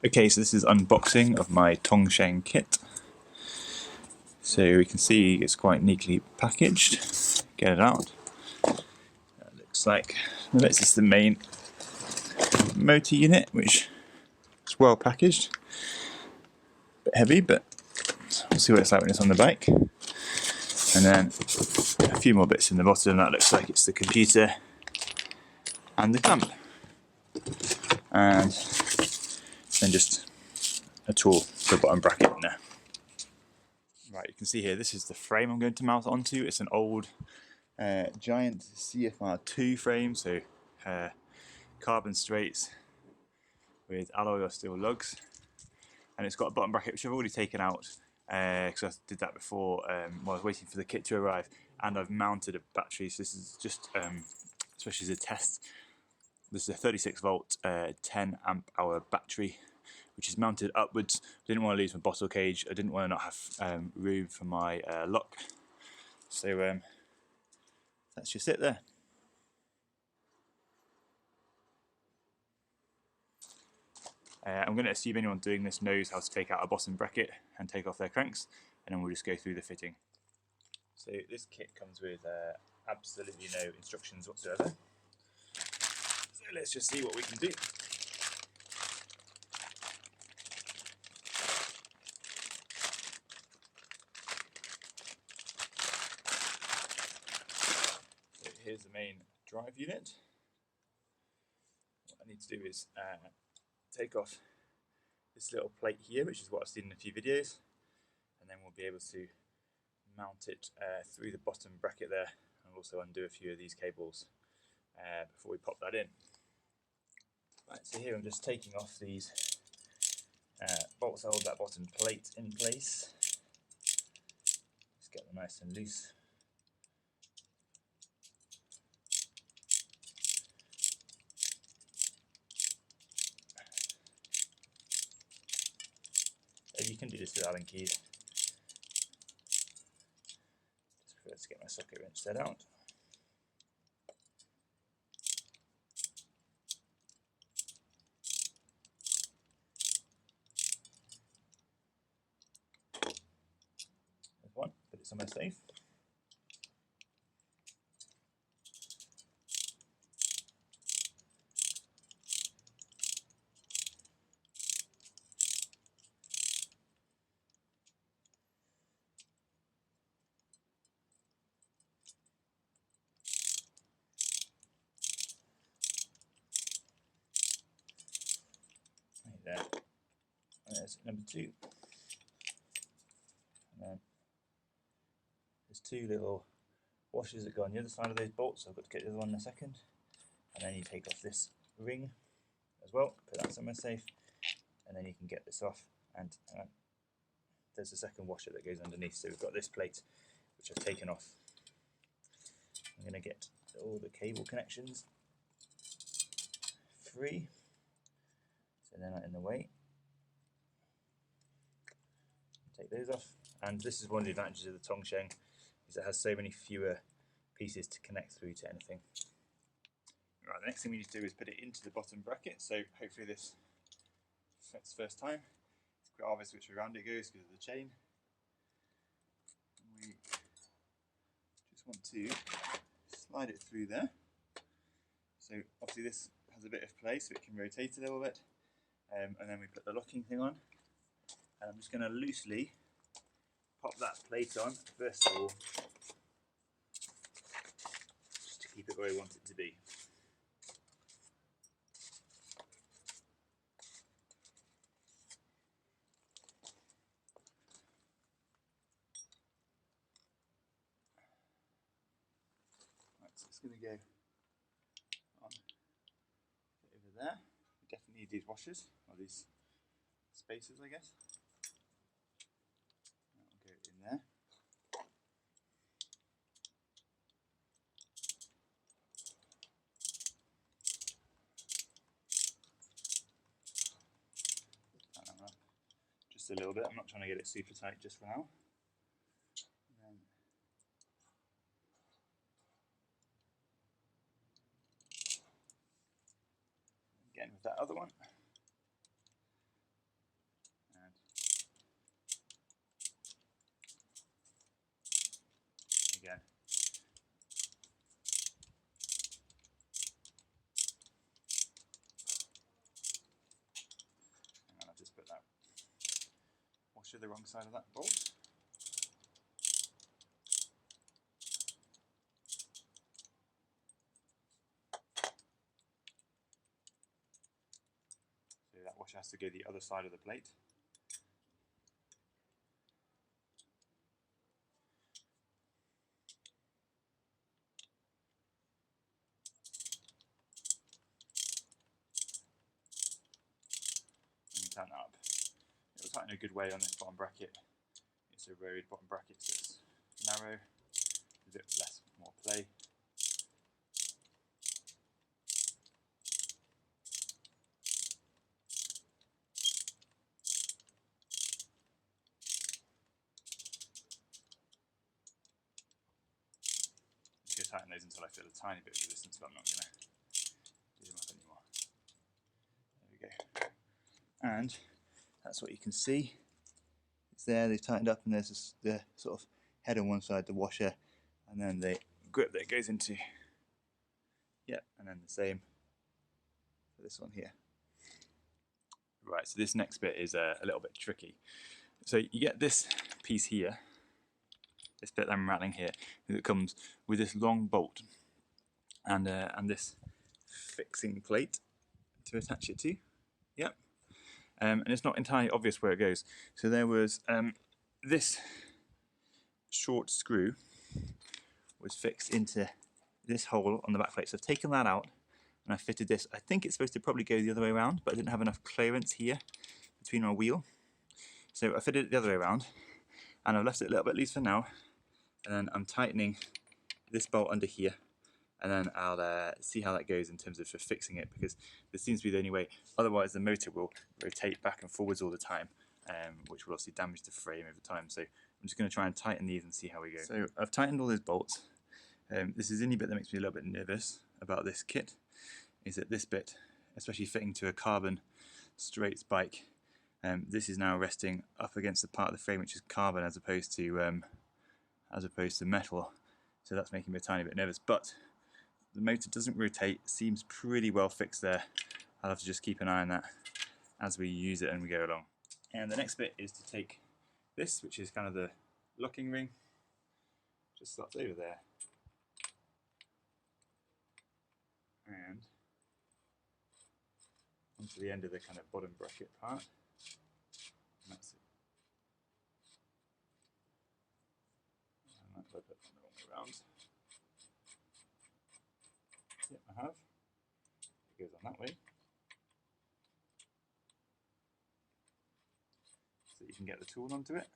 Okay, so this is unboxing of my Tongsheng kit. So we can see it's quite neatly packaged. Get it out. That looks like this is the main motor unit, which is well packaged. A bit heavy, but we'll see what it's like when it's on the bike. And then a few more bits in the bottom. That looks like it's the computer and the clamp. And then just a tool for the bottom bracket in there. Right, you can see here, this is the frame I'm going to mount it onto. It's an old giant CFR2 frame, so carbon straights with alloy or steel lugs. And it's got a bottom bracket which I've already taken out because I did that before while I was waiting for the kit to arrive. And I've mounted a battery, so this is just, especially as a test, this is a 36 volt 10 amp hour battery, which is mounted upwards. I didn't want to lose my bottle cage. I didn't want to not have room for my lock. So that's just it there. I'm going to assume anyone doing this knows how to take out a bottom bracket and take off their cranks, and then we'll just go through the fitting. So this kit comes with absolutely no instructions whatsoever. So let's just see what we can do. So here's the main drive unit. What I need to do is take off this little plate here, which is what I've seen in a few videos, and then we'll be able to mount it through the bottom bracket there, and also undo a few of these cables before we pop that in. Right, so here I'm just taking off these bolts that hold that bottom plate in place. Just get them nice and loose. You can do this with Allen keys. Just prefer to get my socket wrench set out. There's one, but it's somewhere safe. Right there. There's number 2. And then there's 2 little washers that go on the other side of those bolts, so I've got to get the other one in a second. And then you take off this ring as well, put that somewhere safe, and then you can get this off, and there's a second washer that goes underneath. So we've got this plate which I've taken off. I'm going to get all the cable connections free so they're not in the way. Take those off, and this is one of the advantages of the Tongsheng, is it has so many fewer pieces to connect through to anything. Right, the next thing we need to do is put it into the bottom bracket, so hopefully this fits first time. It's quite obvious which way around it goes because of the chain. We just want to slide it through there. So obviously this has a bit of play, so it can rotate a little bit, and then we put the locking thing on. And I'm just going to loosely pop that plate on first of all, just to keep it where we want it to be. Right, so it's going to go on over there. We definitely need these washers, or these spacers, I guess. That'll go in there. Just a little bit. I'm not trying to get it super tight just for now. And then again with that other one. puncture the wrong side of that bolt. So that washer has to go the other side of the plate. And you tighten that up. It will tighten a good way on this bottom bracket. It's a road bottom bracket, so it's narrow, a bit more play. I'm just going to tighten those until I feel a tiny bit of resistance, but I'm not going to do them up anymore. There we go. And that's what you can see. It's there, they've tightened up, and there's the sort of head on one side, the washer, and then the grip that it goes into. Yep, and then the same for this one here. Right, so this next bit is a little bit tricky. So you get this piece here, this bit that I'm rattling here, that comes with this long bolt and this fixing plate to attach it to. Yep. And it's not entirely obvious where it goes. So there was this short screw was fixed into this hole on the back plate. So I've taken that out and I fitted this. I think it's supposed to probably go the other way around, but I didn't have enough clearance here between our wheel. So I fitted it the other way around and I've left it a little bit loose for now. And then I'm tightening this bolt under here, and then I'll see how that goes in terms of fixing it, because this seems to be the only way. Otherwise the motor will rotate back and forwards all the time, which will obviously damage the frame over time. So I'm just going to try and tighten these and see how we go. So I've tightened all those bolts. This is the only bit that makes me a little bit nervous about this kit, is that this bit, especially fitting to a carbon straights bike, this is now resting up against the part of the frame which is carbon as opposed to metal. So that's making me a tiny bit nervous, but the motor doesn't rotate, seems pretty well fixed there. I'll have to just keep an eye on that as we use it and we go along. And the next bit is to take this, which is kind of the locking ring, just slots over there, and onto the end of the kind of bottom bracket part. And that's it. And I put it the wrong way around. Yep, I have. It goes on that way. So you can get the tool onto it.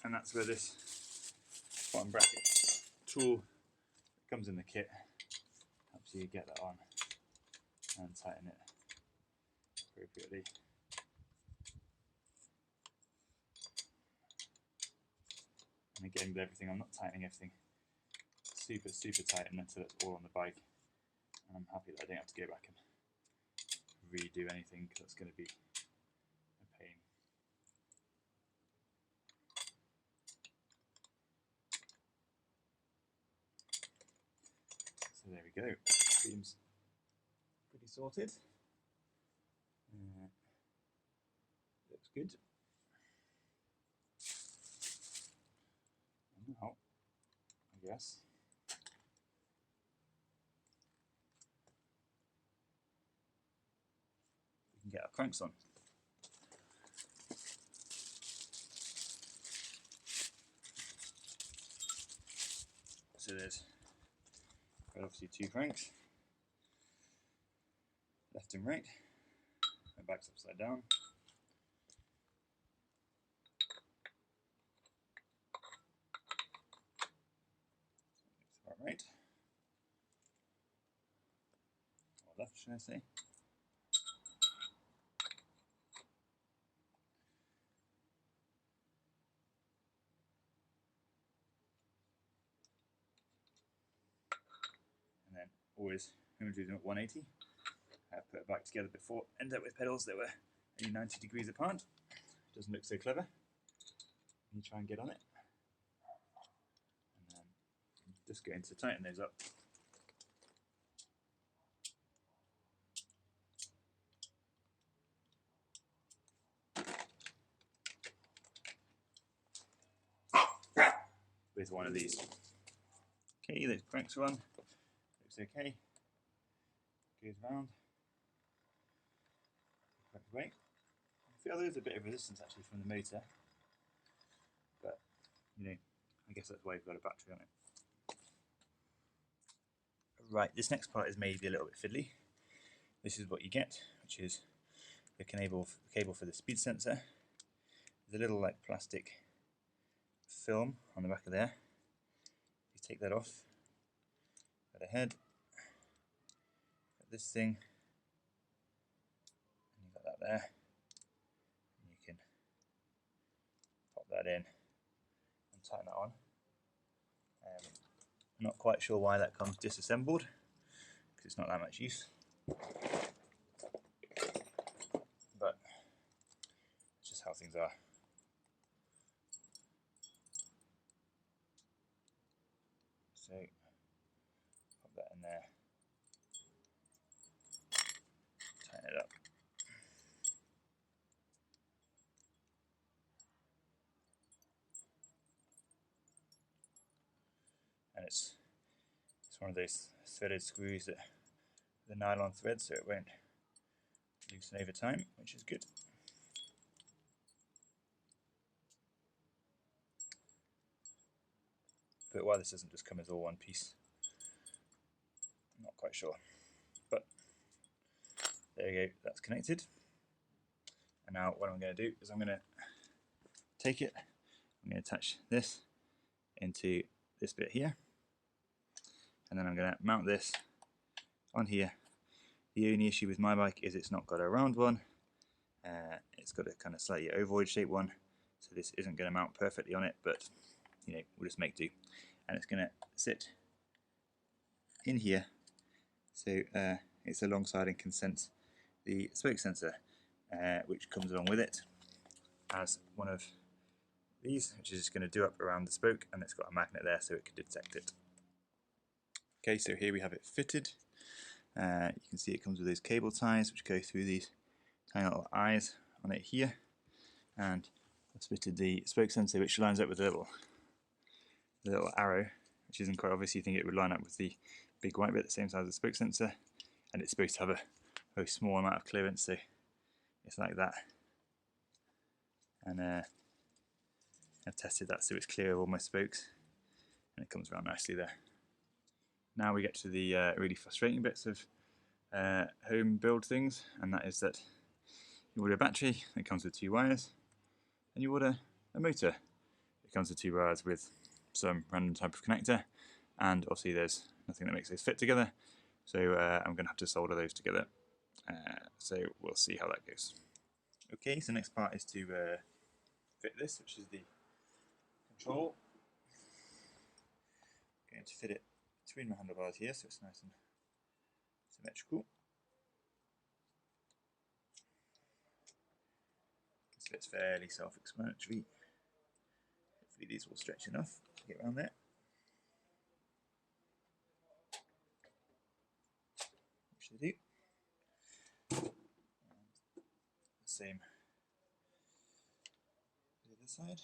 And that's where this bottom bracket tool comes in the kit. Helps you get that on and tighten it appropriately. And again, with everything, I'm not tightening everything super tight until it's all on the bike. And I'm happy that I don't have to go back and redo anything, because that's going to be a pain. So there we go. Seems pretty sorted. Looks good. And now, I guess, we can get our cranks on. So there's obviously two cranks, left and right. My back's upside down. Looks about right. Or left, should I say? And then always remember to do them at 180. I've put it back together before, end up with pedals that were only 90 degrees apart. Doesn't look so clever. You try and get on it. And then just going to tighten those up. Okay, the cranks run. Looks okay. Goes round. Correct way. I feel there's a bit of resistance actually from the motor, but you know, I guess that's why you've got a battery on it. Right, this next part is maybe a little bit fiddly. This is what you get, which is the cable for the speed sensor. There's a little like plastic film on the back of there. You take that off, go ahead, got this thing, and you've got that there, and you can pop that in and tighten that on. I'm not quite sure why that comes disassembled, because it's not that much use, but it's just how things are. So pop that in there, tighten it up. And it's one of those threaded screws that the nylon thread, so it won't loosen over time, which is good. But why this doesn't just come as all one piece, I'm not quite sure. But there you go, that's connected. And now what I'm going to do is I'm going to take it, I'm going to attach this into this bit here, and then I'm going to mount this on here. The only issue with my bike is it's not got a round one, it's got a kind of slightly ovoid shaped one, so this isn't going to mount perfectly on it, but you know, we'll just make do. And it's going to sit in here, so it's alongside and can sense the spoke sensor, which comes along with it as one of these, which is just going to do up around the spoke, and it's got a magnet there so it can detect it. Okay, so here we have it fitted. You can see it comes with those cable ties which go through these tiny little eyes on it here, and I've fitted the spoke sensor which lines up with the little arrow, which isn't quite obvious. You think it would line up with the big white bit the same size as the spoke sensor, and it's supposed to have a very small amount of clearance, so it's like that. And I've tested that so it's clear of all my spokes, and it comes around nicely there. Now we get to the really frustrating bits of home build things, and that is that you order a battery that comes with 2 wires, and you order a motor that comes with 2 wires with some random type of connector, and obviously there's nothing that makes those fit together, so I'm going to have to solder those together, so we'll see how that goes. Okay, so next part is to fit this, which is the control. I'm going to fit it between my handlebars here so it's nice and symmetrical. So it's fairly self-explanatory. Hopefully these will stretch enough to get around there. Which they do. And the same to the other side.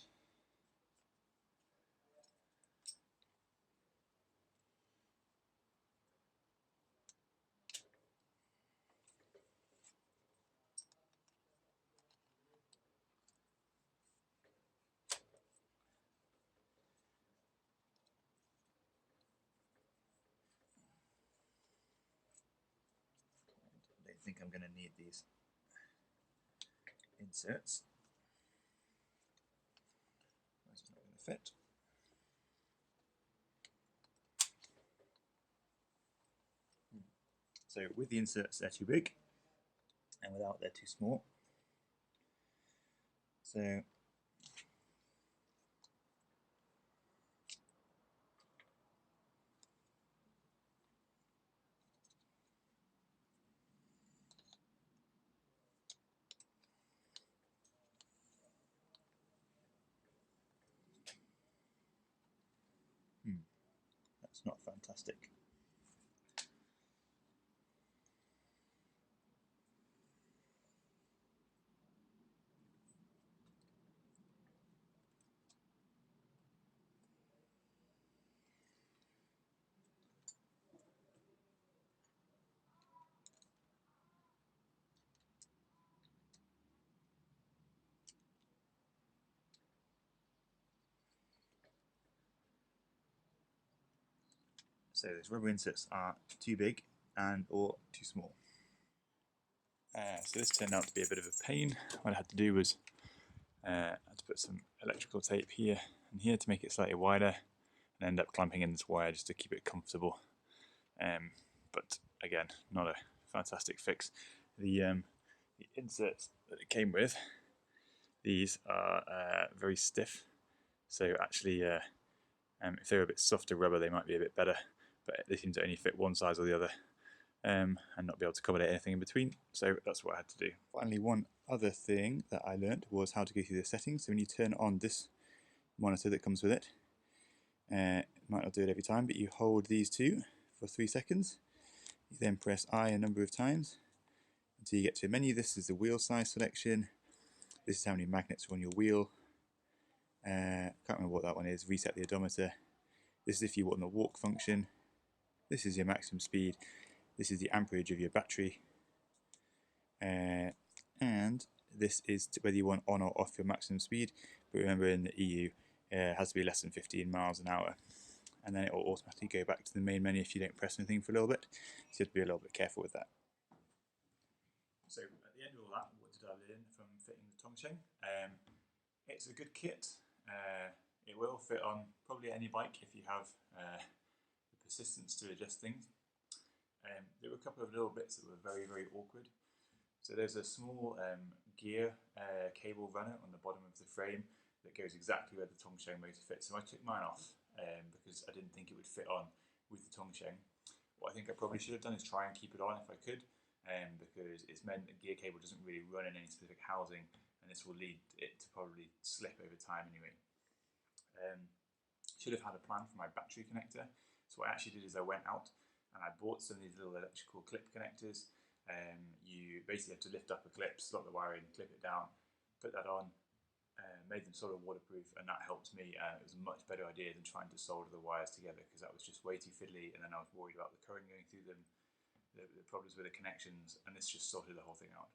I don't think I'm going to need these inserts. It's not going to fit. So with the inserts they're too big, and without they're too small. So that's not fantastic. So those rubber inserts are too big and or too small. So this turned out to be a bit of a pain. What I had to do was I had to put some electrical tape here and here to make it slightly wider, and end up clamping in this wire just to keep it comfortable. But again, not a fantastic fix. The inserts that it came with, these are very stiff, so actually if they were a bit softer rubber they might be a bit better, but they seem to only fit one size or the other, and not be able to accommodate anything in between, so that's what I had to do. Finally, one other thing that I learned was how to go through the settings. So when you turn on this monitor that comes with it, it might not do it every time, but you hold these two for 3 seconds. You then press I a number of times until you get to a menu. This is the wheel size selection. This is how many magnets are on your wheel. Can't remember what that one is. Reset the odometer. This is if you want the walk function. This is your maximum speed. This is the amperage of your battery. And this is whether you want on or off your maximum speed. But remember, in the EU, it has to be less than 15 miles an hour. And then it will automatically go back to the main menu if you don't press anything for a little bit. So you have to be a little bit careful with that. So at the end of all that, what did I learn from fitting the Tongsheng? It's a good kit. It will fit on probably any bike if you have the persistence to adjust things. There were a couple of little bits that were very, very awkward. So there's a small gear cable runner on the bottom of the frame that goes exactly where the Tongsheng motor fits. So I took mine off because I didn't think it would fit on with the Tongsheng. What I think I probably should have done is try and keep it on if I could, because it's meant the gear cable doesn't really run in any specific housing, and this will lead it to probably slip over time anyway. Should have had a plan for my battery connector. So what I actually did is I went out and I bought some of these little electrical clip connectors. You basically have to lift up a clip, slot the wire in, clip it down, put that on, made them sort of waterproof, and that helped me. It was a much better idea than trying to solder the wires together, because that was just way too fiddly, and then I was worried about the current going through them, the problems with the connections, and this just sorted the whole thing out.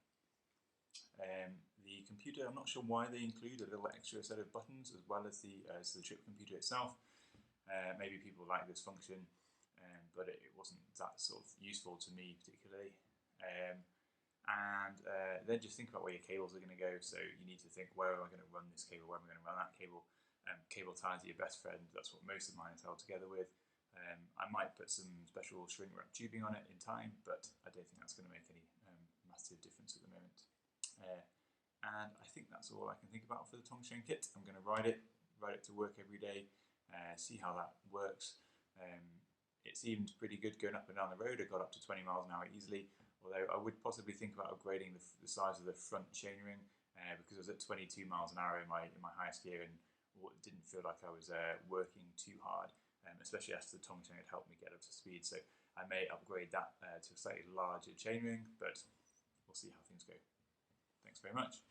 The computer, I'm not sure why they include a little extra set of buttons as well as the trip computer itself. Maybe people like this function, but it wasn't that sort of useful to me particularly. Then just think about where your cables are going to go. So you need to think, where am I going to run this cable, where am I going to run that cable? Cable ties are your best friend. That's what most of mine are held together with. I might put some special shrink wrap tubing on it in time, but I don't think that's going to make any massive difference at the moment. And I think that's all I can think about for the Tongsheng kit. I'm going to ride it to work every day, see how that works. It seemed pretty good going up and down the road. I got up to 20 miles an hour easily, although I would possibly think about upgrading the size of the front chainring, because I was at 22 miles an hour in my highest gear, and didn't feel like I was working too hard, especially after the Tongsheng had helped me get up to speed. So I may upgrade that to a slightly larger chainring, but we'll see how things go. Thanks very much.